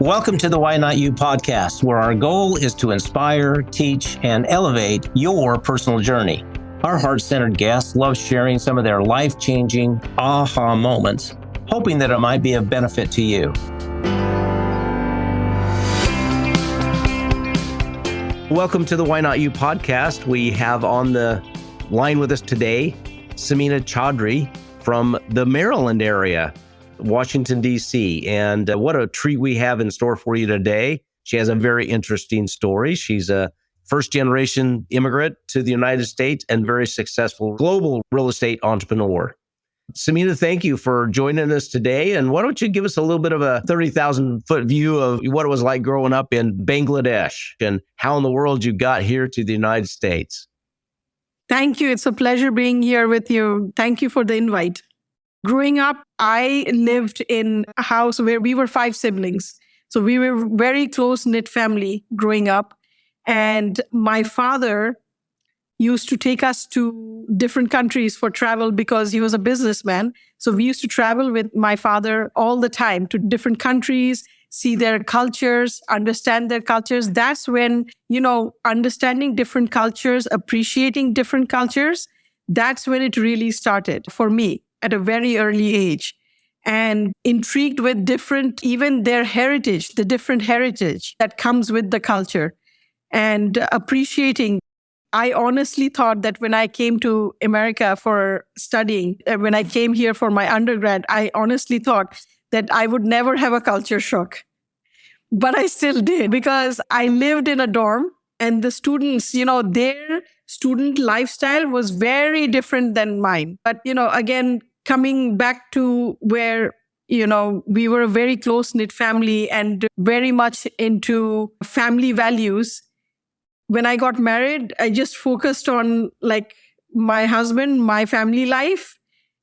Welcome to the Why Not You podcast, where our goal is to inspire, teach, and elevate your personal journey. Our heart-centered guests love sharing some of their life-changing aha moments, hoping that it might be of benefit to you. Welcome to the Why Not You podcast. We have on the line with us today, Samina Chowdhury from the Maryland area, Washington, D.C. And what a treat we have in store for you today. She has a very interesting story. She's a first-generation immigrant to the United States and very successful global real estate entrepreneur. Samina, thank you for joining us today. And why don't you give us a little bit of a 30,000-foot view of what it was like growing up in Bangladesh and how in the world you got here to the United States. Thank you. It's a pleasure being here with you. Thank you for the invite. Growing up, I lived in a house where we were 5 siblings. So we were a very close-knit family growing up. And my father used to take us to different countries for travel because he was a businessman. So we used to travel with my father all the time to different countries, see their cultures, understand their cultures. That's when, understanding different cultures, appreciating different cultures, that's when it really started for me at a very early age. And intrigued with even their heritage, the different heritage that comes with the culture. And appreciating. I honestly thought that when I came to America for studying, when I came here for my undergrad, I honestly thought that I would never have a culture shock. But I still did because I lived in a dorm and the students, their student lifestyle was very different than mine. But, again, coming back to where, we were a very close-knit family and very much into family values. When I got married, I just focused on my husband, my family life,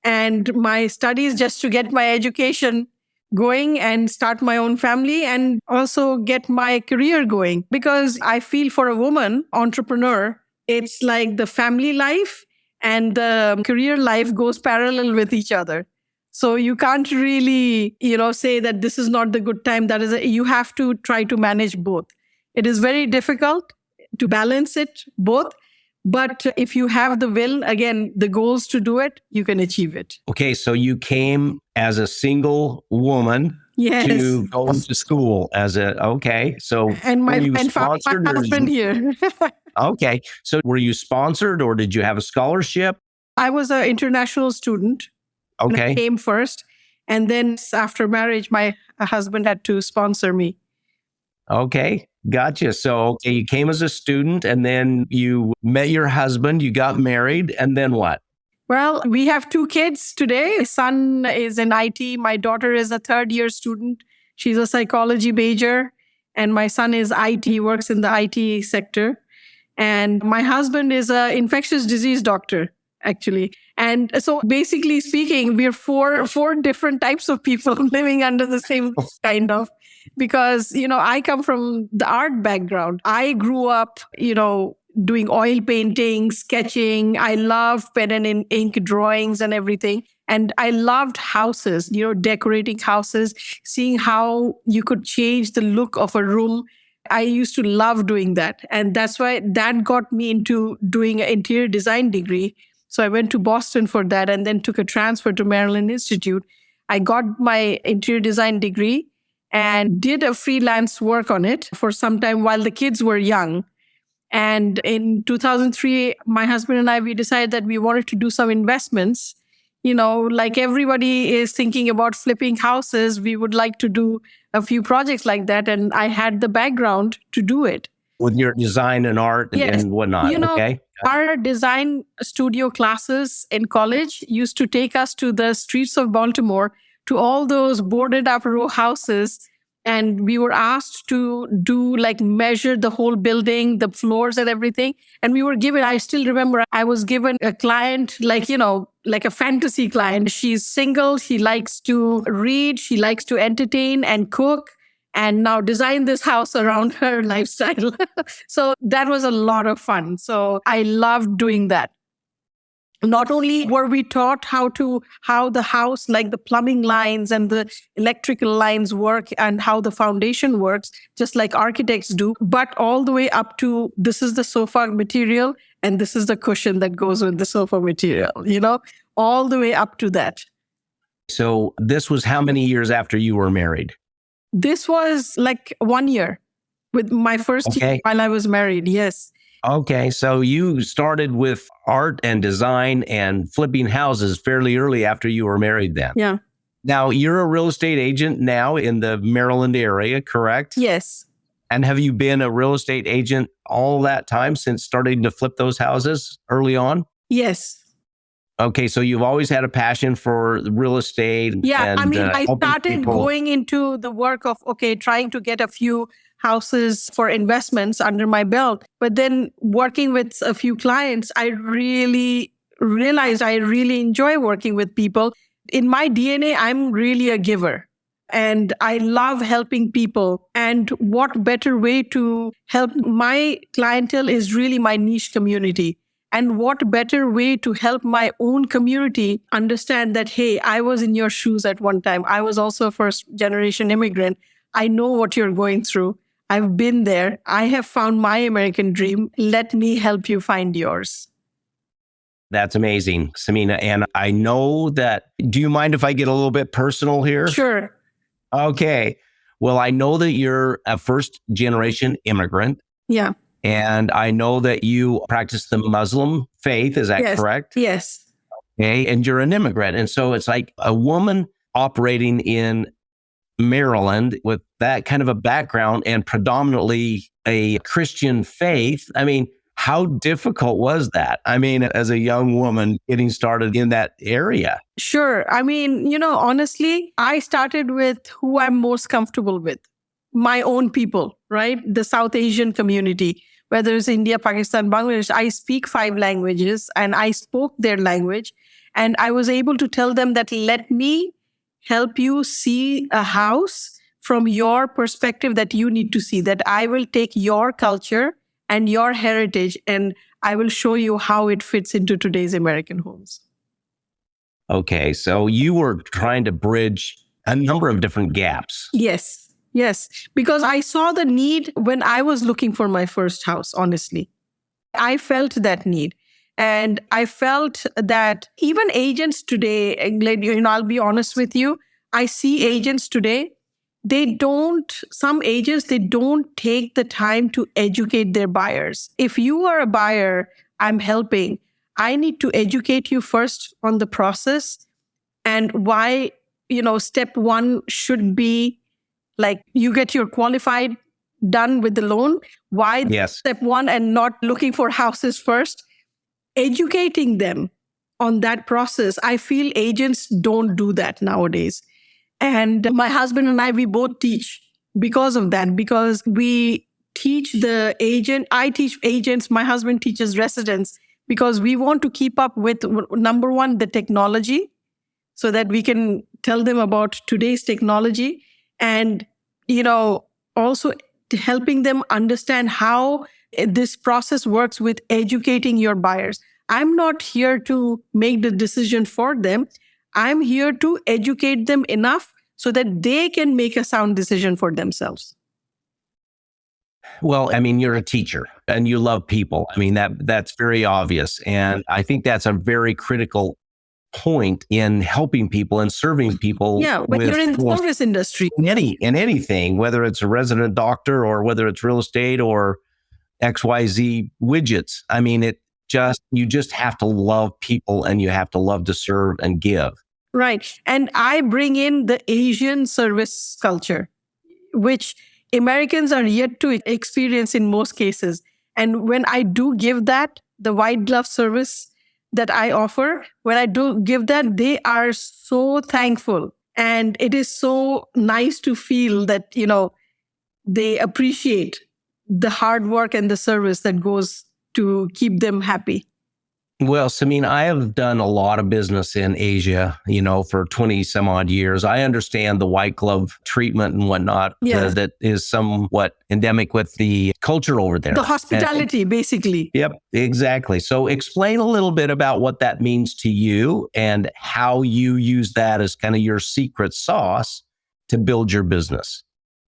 and my studies just to get my education going and start my own family and also get my career going. Because I feel for a woman entrepreneur, it's like the family life and the career life goes parallel with each other. So you can't really, say that this is not the good time. You have to try to manage both. It is very difficult to balance it both. But if you have the will, again, the goals to do it, you can achieve it. Okay, so you came as a single woman to go to school And my husband here. Okay, so were you sponsored or did you have a scholarship? I was an international student. Okay. I came first. And then after marriage, my husband had to sponsor me. Okay. Gotcha. So you came as a student and then you met your husband, you got married, and then what? Well, we have 2 kids today. My son is in IT. My daughter is a 3rd-year student. She's a psychology major. And my son is IT. He works in the IT sector. And my husband is an infectious disease doctor, actually. And so basically speaking, we're four different types of people living under the same kind of. Because, I come from the art background. I grew up, doing oil painting, sketching. I love pen and ink drawings and everything. And I loved houses, decorating houses, seeing how you could change the look of a room. I used to love doing that. And that's why that got me into doing an interior design degree. So I went to Boston for that and then took a transfer to Maryland Institute. I got my interior design degree and did a freelance work on it for some time while the kids were young. And in 2003, my husband and I, we decided that we wanted to do some investments. Like everybody is thinking about flipping houses, we would like to do a few projects like that. And I had the background to do it. With your design and art and whatnot, okay? Our design studio classes in college used to take us to the streets of Baltimore to all those boarded up row houses. And we were asked to measure the whole building, the floors and everything. And we were given, I still remember, I was given a client, like a fantasy client. She's single. She likes to read. She likes to entertain and cook. And now design this house around her lifestyle. So that was a lot of fun. So I loved doing that. Not only were we taught how the house, like the plumbing lines and the electrical lines work and how the foundation works, just like architects do, but all the way up to this is the sofa material and this is the cushion that goes with the sofa material, all the way up to that. So this was how many years after you were married? This was like 1 year with my first year while I was married. Yes. Okay. So you started with art and design and flipping houses fairly early after you were married then. Yeah. Now you're a real estate agent now in the Maryland area, correct? Yes. And have you been a real estate agent all that time since starting to flip those houses early on? Yes. Okay, so you've always had a passion for real estate. Yeah, and, I started going into the work of, trying to get a few houses for investments under my belt. But then working with a few clients, I really realized I really enjoy working with people. In my DNA, I'm really a giver. And I love helping people. And what better way to help my clientele is really my niche community. And what better way to help my own community understand that, hey, I was in your shoes at one time. I was also a first-generation immigrant. I know what you're going through. I've been there. I have found my American dream. Let me help you find yours. That's amazing, Samina. And I know that, do you mind if I get a little bit personal here? Sure. Okay. Well, I know that you're a first-generation immigrant. Yeah. And I know that you practice the Muslim faith. Is that correct? Yes. Okay. And you're an immigrant. And so it's like a woman operating in Maryland with that kind of a background and predominantly a Christian faith. I mean, how difficult was that? I mean, as a young woman getting started in that area? Sure. I mean, honestly, I started with who I'm most comfortable with. My own people, right? The South Asian community, whether it's India, Pakistan, Bangladesh. I speak 5 languages and I spoke their language. And I was able to tell them that let me help you see a house from your perspective that you need to see, that I will take your culture and your heritage and I will show you how it fits into today's American homes. Okay. So you were trying to bridge a number of different gaps. Yes, because I saw the need when I was looking for my first house, honestly. I felt that need. And I felt that even agents today, I'll be honest with you, I see agents today, some agents, they don't take the time to educate their buyers. If you are a buyer, I'm helping. I need to educate you first on the process and why, step 1 should be like you get your qualified done with the loan. Why step 1 and not looking for houses first? Educating them on that process. I feel agents don't do that nowadays. And my husband and I, we both teach because of that, because we teach the agent. I teach agents. My husband teaches residents because we want to keep up with, number 1, the technology so that we can tell them about today's technology. And, also helping them understand how this process works with educating your buyers. I'm not here to make the decision for them. I'm here to educate them enough so that they can make a sound decision for themselves. Well, I mean, you're a teacher and you love people. I mean, that's very obvious. And I think that's a very critical point in helping people and serving people. Yeah, when you're in the service industry. In anything, whether it's a resident doctor or whether it's real estate or XYZ widgets. I mean, you just have to love people and you have to love to serve and give. Right. And I bring in the Asian service culture, which Americans are yet to experience in most cases. And when I do give that, the white glove service that I offer, when I do give that, they are so thankful. And it is so nice to feel that, they appreciate the hard work and the service that goes to keep them happy. Well, Samina, I have done a lot of business in Asia, for 20 some odd years. I understand the white glove treatment and whatnot Yeah. that is somewhat endemic with the culture over there. The hospitality, basically. Yep, exactly. So explain a little bit about what that means to you and how you use that as kind of your secret sauce to build your business.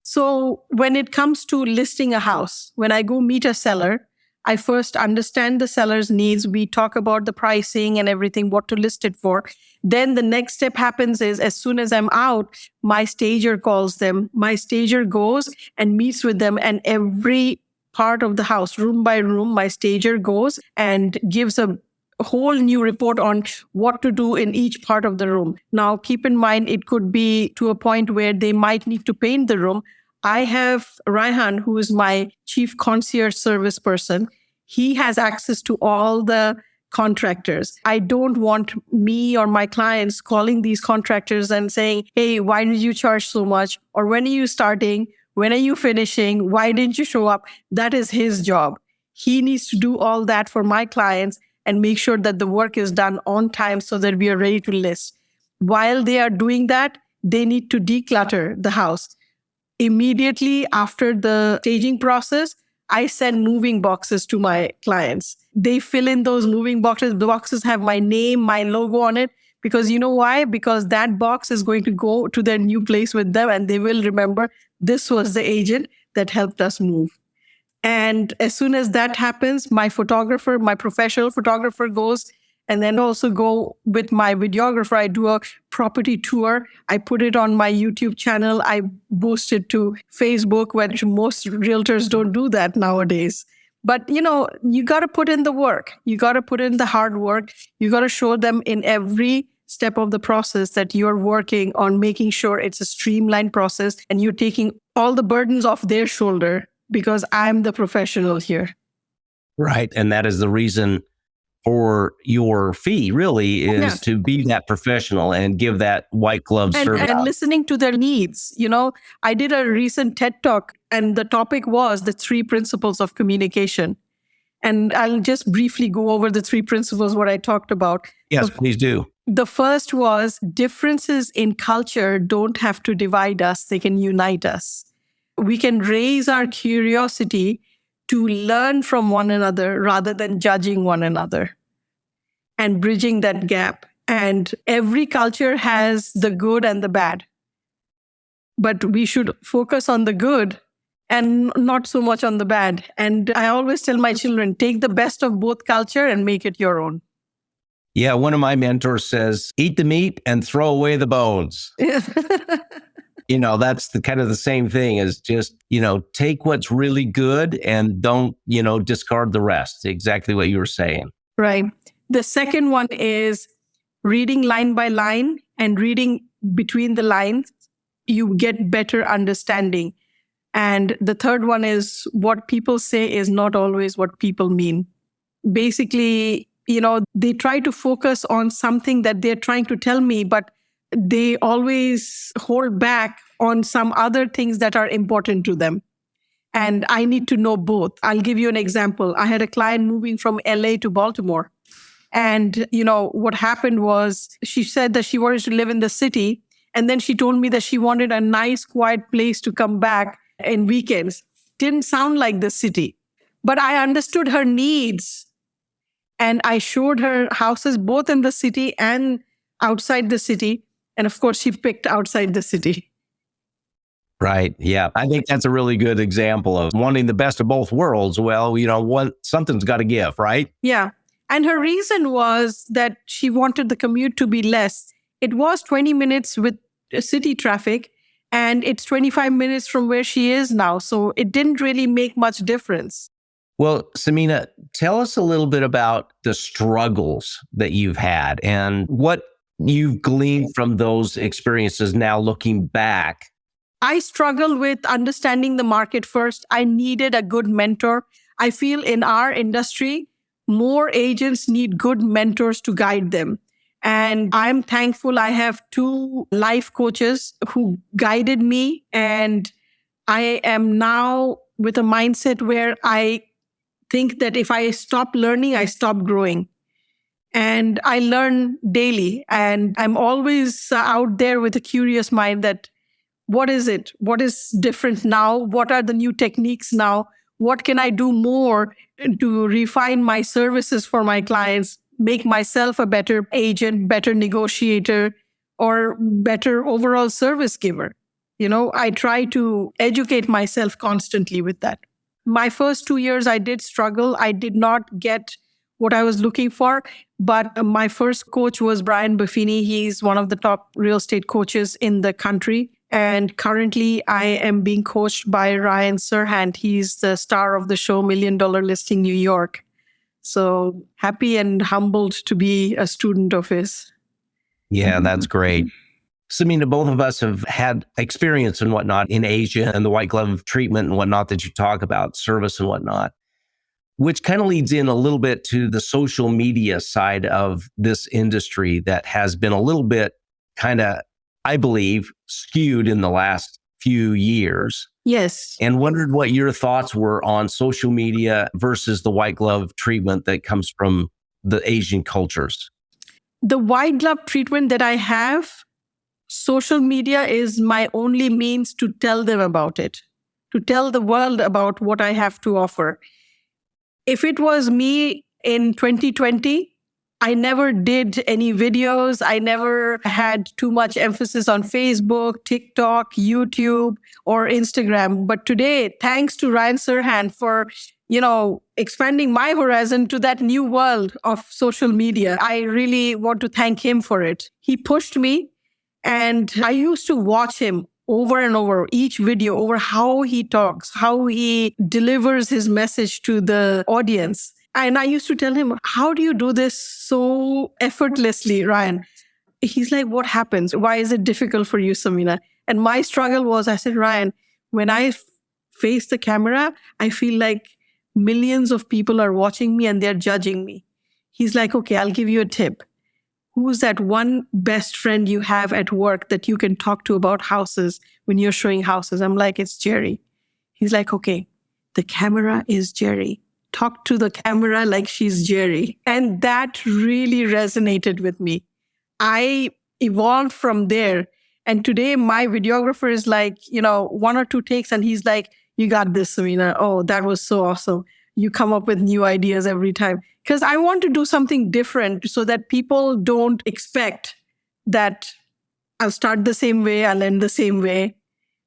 So when it comes to listing a house, when I go meet a seller, I first understand the seller's needs. We talk about the pricing and everything, what to list it for. Then the next step happens is as soon as I'm out, my stager calls them. My stager goes and meets with them, and every part of the house, room by room, my stager goes and gives a whole new report on what to do in each part of the room. Now, keep in mind, it could be to a point where they might need to paint the room. I have Raihan, who is my chief concierge service person. He has access to all the contractors. I don't want me or my clients calling these contractors and saying, hey, why did you charge so much? Or when are you starting? When are you finishing? Why didn't you show up? That is his job. He needs to do all that for my clients and make sure that the work is done on time so that we are ready to list. While they are doing that, they need to declutter the house. Immediately after the staging process, I send moving boxes to my clients. They fill in those moving boxes. The boxes have my name, my logo on it. Because you know why? Because that box is going to go to their new place with them, and they will remember this was the agent that helped us move. And as soon as that happens, my photographer, my professional photographer goes, and then also go with my videographer. I do a property tour. I put it on my YouTube channel. I boost it to Facebook, which most realtors don't do that nowadays. But, you got to put in the work. You got to put in the hard work. You got to show them in every step of the process that you're working on making sure it's a streamlined process and you're taking all the burdens off their shoulder because I'm the professional here. Right. And that is the reason for your fee really is to be that professional and give that white glove service. And listening to their needs. I did a recent TED Talk and the topic was the 3 principles of communication. And I'll just briefly go over the 3 principles, what I talked about. Yes, please do. The first was differences in culture don't have to divide us. They can unite us. We can raise our curiosity to learn from one another rather than judging one another and bridging that gap. And every culture has the good and the bad. But we should focus on the good and not so much on the bad. And I always tell my children, take the best of both culture and make it your own. Yeah, one of my mentors says, eat the meat and throw away the bones. That's the kind of the same thing as just, take what's really good and don't, discard the rest. Exactly what you were saying. Right. The second one is reading line by line and reading between the lines. You get better understanding. And the third one is what people say is not always what people mean. Basically, they try to focus on something that they're trying to tell me, but they always hold back on some other things that are important to them. And I need to know both. I'll give you an example. I had a client moving from LA to Baltimore. And, what happened was she said that she wanted to live in the city. And then she told me that she wanted a nice, quiet place to come back in weekends. Didn't sound like the city. But I understood her needs. And I showed her houses both in the city and outside the city. And of course, she picked outside the city. Right. Yeah. I think that's a really good example of wanting the best of both worlds. Well, something's got to give, right? Yeah. And her reason was that she wanted the commute to be less. It was 20 minutes with city traffic, and it's 25 minutes from where she is now. So it didn't really make much difference. Well, Samina, tell us a little bit about the struggles that you've had and what you've gleaned from those experiences now looking back. I struggled with understanding the market first. I needed a good mentor. I feel in our industry, more agents need good mentors to guide them. And I'm thankful I have 2 life coaches who guided me. And I am now with a mindset where I think that if I stop learning, I stop growing. And I learn daily. And I'm always out there with a curious mind that what is it? What is different now? What are the new techniques now? What can I do more to refine my services for my clients, make myself a better agent, better negotiator, or better overall service giver? I try to educate myself constantly with that. My first 2 years, I did struggle. I did not get what I was looking for. But my first coach was Brian Buffini. He's one of the top real estate coaches in the country. And currently, I am being coached by Ryan Serhant. He's the star of the show $1 Million Listing New York. So happy and humbled to be a student of his. Yeah, that's great. Samina, both of us have had experience and whatnot in Asia and the white glove treatment and whatnot that you talk about, service and whatnot, which kind of leads in a little bit to the social media side of this industry that has been a little bit kind of, I believe, skewed in the last few years. Yes. And wondered what your thoughts were on social media versus the white glove treatment that comes from the Asian cultures. The white glove treatment that I have, social media is my only means to tell them about it, to tell the world about what I have to offer. If it was me in 2020, I never did any videos. I never had too much emphasis on Facebook, TikTok, YouTube, or Instagram. But today, thanks to Ryan Serhant for, expanding my horizon to that new world of social media. I really want to thank him for it. He pushed me, and I used to watch him over and over, each video, over how he talks, how he delivers his message to the audience. And I used to tell him, how do you do this so effortlessly, Ryan? He's like, what happens? Why is it difficult for you, Samina? And my struggle was, I said, Ryan, when I face the camera, I feel like millions of people are watching me and they're judging me. He's like, okay, I'll give you a tip. Who's that one best friend you have at work that you can talk to about houses when you're showing houses? I'm like, it's Jerry. He's like, okay, the camera is Jerry. Talk to the camera like she's Jerry. And that really resonated with me. I evolved from there. And today my videographer is like, 1 or 2 takes. And he's like, you got this, Samina. Oh, that was so awesome. You come up with new ideas every time. Because I want to do something different so that people don't expect that I'll start the same way, I'll end the same way.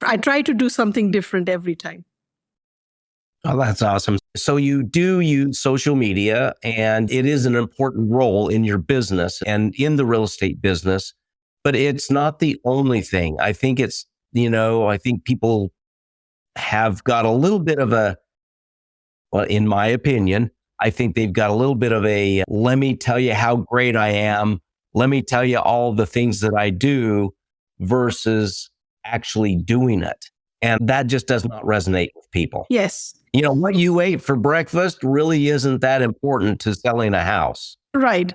I try to do something different every time. Oh, that's awesome. So you do use social media, and it is an important role in your business and in the real estate business, but it's not the only thing. I think it's, I think people have got a little bit of well, in my opinion, I think they've got a little bit of let me tell you how great I am. Let me tell you all the things that I do versus actually doing it. And that just does not resonate with people. Yes. What you ate for breakfast really isn't that important to selling a house. Right.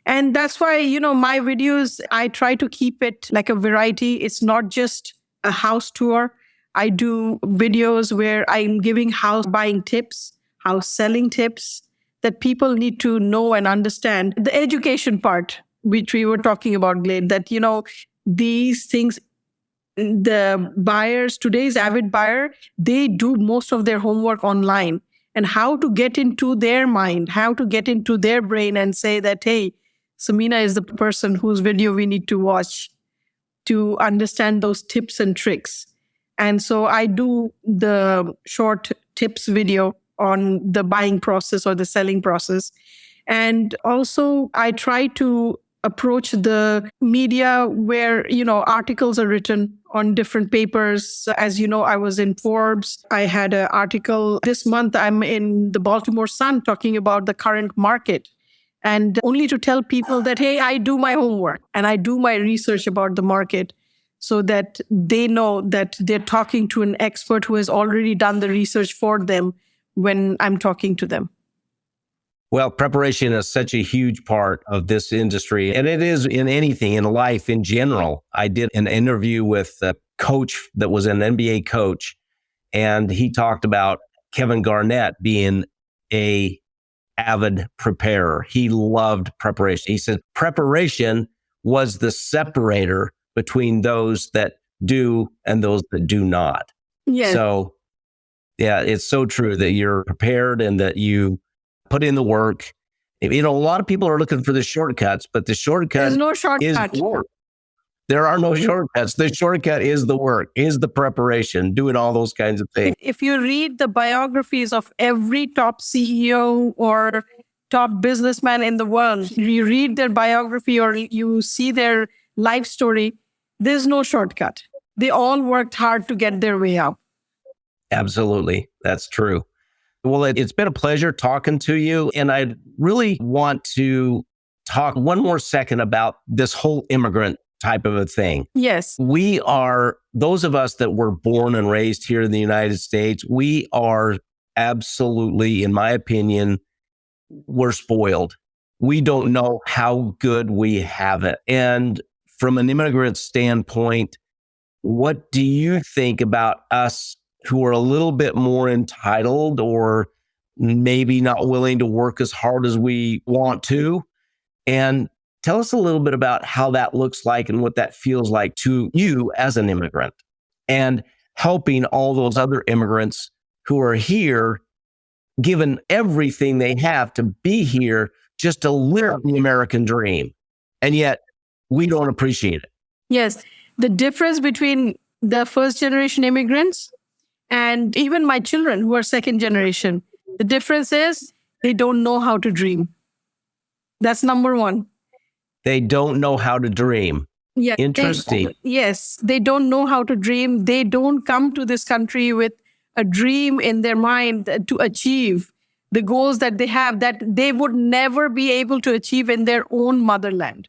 And that's why, my videos, I try to keep it like a variety. It's not just a house tour. I do videos where I'm giving house buying tips, house selling tips that people need to know and understand. The education part, which we were talking about, Glade, that, these things, the buyers, today's avid buyer, they do most of their homework online. And how to get into their mind, how to get into their brain and say that, hey, Samina is the person whose video we need to watch to understand those tips and tricks. And so I do the short tips video on the buying process or the selling process. And also I try to approach the media where, articles are written on different papers. As you know, I was in Forbes. I had an article this month. I'm in the Baltimore Sun talking about the current market. And only to tell people that, hey, I do my homework and I do my research about the market so that they know that they're talking to an expert who has already done the research for them when I'm talking to them. Well, preparation is such a huge part of this industry, and it is in anything, in life in general. I did an interview with a coach that was an NBA coach, and he talked about Kevin Garnett being a avid preparer. He loved preparation. He said preparation was the separator between those that do and those that do not. Yes. So, yeah, it's so true that you're prepared and that you put in the work. A lot of people are looking for the shortcuts, but the shortcut There's no is shortcut. work. There are no shortcuts. The shortcut is the work, is the preparation, doing all those kinds of things. If you read the biographies of every top CEO or top businessman in the world, you read their biography or you see their life story, there's no shortcut. They all worked hard to get their way out. Absolutely. That's true. Well, it's been a pleasure talking to you. And I really want to talk one more second about this whole immigrant type of a thing. Yes. We are, those of us that were born and raised here in the United States, we are absolutely, in my opinion, we're spoiled. We don't know how good we have it. And from an immigrant standpoint, what do you think about us who are a little bit more entitled or maybe not willing to work as hard as we want to? And tell us a little bit about how that looks like and what that feels like to you as an immigrant and helping all those other immigrants who are here, given everything they have to be here just to live the American dream. And yet we don't appreciate it. Yes. The difference between the first generation immigrants and even my children who are second generation, the difference is they don't know how to dream. That's number one. They don't know how to dream. Yeah, Interesting. Yes, they don't know how to dream. They don't come to this country with a dream in their mind to achieve the goals that they have that they would never be able to achieve in their own motherland.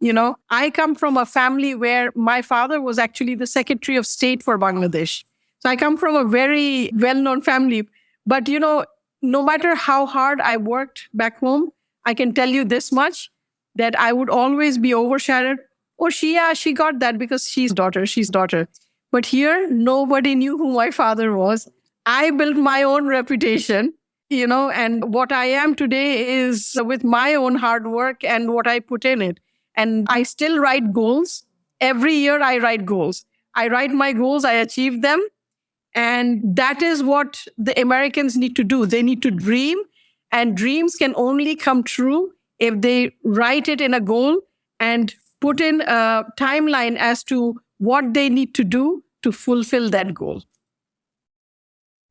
You know, I come from a family where my father was actually the Secretary of State for Bangladesh. So I come from a very well-known family. But, you know, no matter how hard I worked back home, I can tell you this much, that I would always be overshadowed. Oh, she got that because she's daughter. But here, nobody knew who my father was. I built my own reputation, you know, and what I am today is with my own hard work and what I put in it. And I still write goals. Every year I write goals. I write my goals, I achieve them. And that is what the Americans need to do. They need to dream, and dreams can only come true if they write it in a goal and put in a timeline as to what they need to do to fulfill that goal.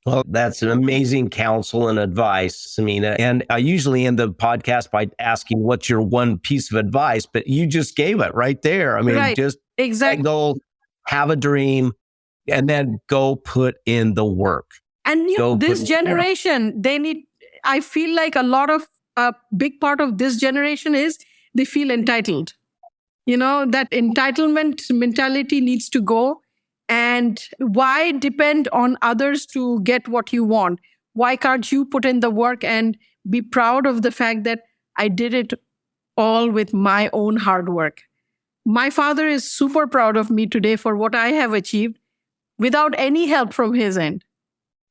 Well, that's an amazing counsel and advice, Samina. And I usually end the podcast by asking, what's your one piece of advice? But you just gave it right there. I mean, Right. just Exactly. go have a dream and then go put in the work. And you know, Go this put- generation, I feel like a big part of this generation is they feel entitled. You know, that entitlement mentality needs to go. And why depend on others to get what you want? Why can't you put in the work and be proud of the fact that I did it all with my own hard work? My father is super proud of me today for what I have achieved without any help from his end.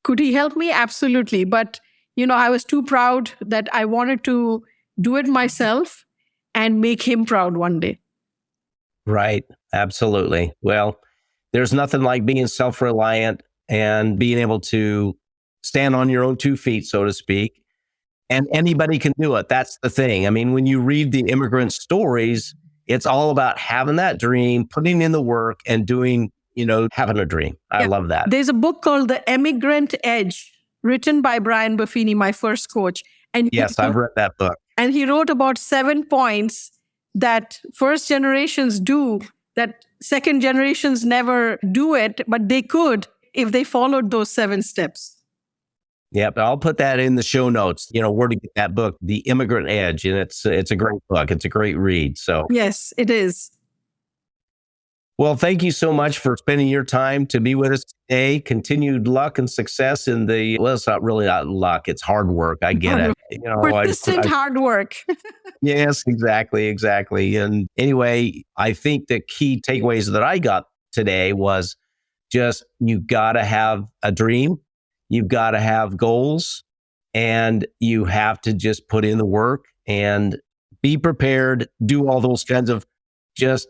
Could he help me? Absolutely. But, you know, I was too proud that I wanted to do it myself and make him proud one day. Right. Absolutely. Well, there's nothing like being self-reliant and being able to stand on your own 2 feet, so to speak. And anybody can do it. That's the thing. I mean, when you read the immigrant stories, it's all about having that dream, putting in the work and doing, you know, having a dream. I love that. There's a book called The Emigrant Edge, written by Brian Buffini, my first coach. And Yes, I've read that book. And he wrote about 7 points that first generations do, that second generations never do it, but they could if they followed those 7 steps. Yeah, but I'll put that in the show notes, you know, where to get that book, The Immigrant Edge. And it's a great book. It's a great read. So, Yes, it is. well, thank you so much for spending your time to be with us today. Continued luck and success in well, it's not really not luck. It's hard work. I get it. You know, Persistent hard work. Yes, exactly. And anyway, I think the key takeaways that I got today was just, you got to have a dream. You've got to have goals. and you have to just put in the work and be prepared, do all those kinds of just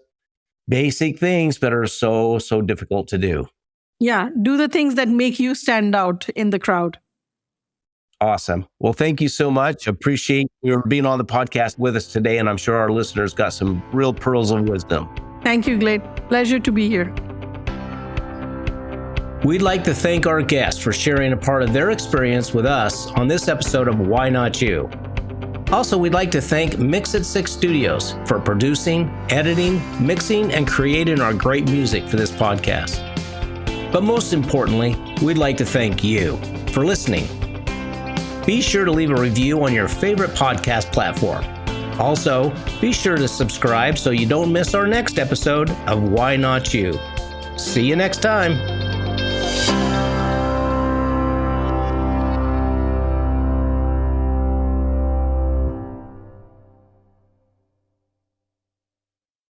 basic things that are so difficult to do. Yeah, do the things that make you stand out in the crowd. Awesome. Well, thank you so much. Appreciate you being on the podcast with us today, and I'm sure our listeners got some real pearls of wisdom. Thank you, Glade. Pleasure to be here. We'd like to thank our guests for sharing a part of their experience with us on this episode of Why Not You. Also, we'd like to thank Mix It 6 Studios for producing, editing, mixing, and creating our great music for this podcast. But most importantly, we'd like to thank you for listening. Be sure to leave a review on your favorite podcast platform. Also, be sure to subscribe so you don't miss our next episode of Why Not You. See you next time.